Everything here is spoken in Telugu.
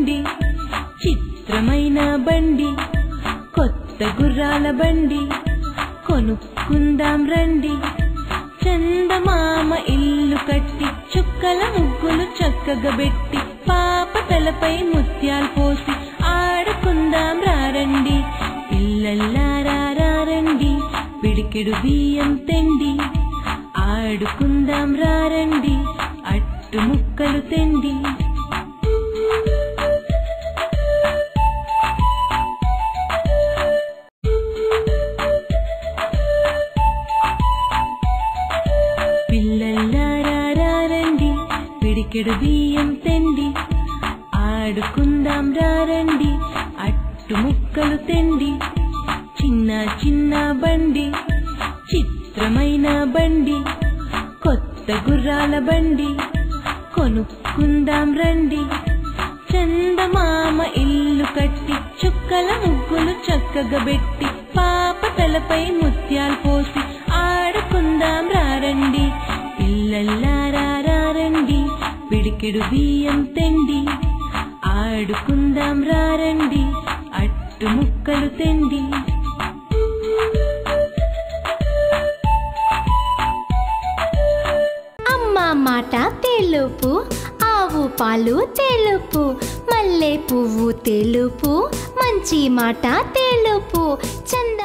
బండి చిత్రమైన బండి కొత్త గుర్రాల బండి కొనుక్కుందాం రండి చందమామ ఇల్లు కట్టి చుక్కల ముగ్గులు చక్కగా పెట్టి పాప తలపై ముత్యాలు పోసి ఆడుకుందాం రారండి పిల్లల్లారా రారండి పిడికెడు బియ్యం తెండి ఆడుకుందాం రారండి అట్టు ముక్కలు తెండి పిల్లల్లారా రారండి పిడికెడు బియ్యం తెండి ఆడుకుందాం రారండి అట్టు ముక్కలు తెండి చిన్న చిన్న బండి చిత్రమైన బండి కొత్త గుర్రాల బండి కొనుక్కుందాం రండి చందమామ ఇల్లు కట్టి చుక్కల ముగ్గులు చక్కగా పెట్టి పాప తలపై ముత్యాలు పోసి ఆడుకుందాం రారండి పిల్లల్లారా రారండి పిడికెడు బియ్యం తెండి ఆడుకుందాం రారండి అట్టు ముక్కలు తెండి మాట తెలుపు ఆవు పాలు తెలుపు మల్లె పువ్వు తెలుపు మంచి మాట తెలుపు చంద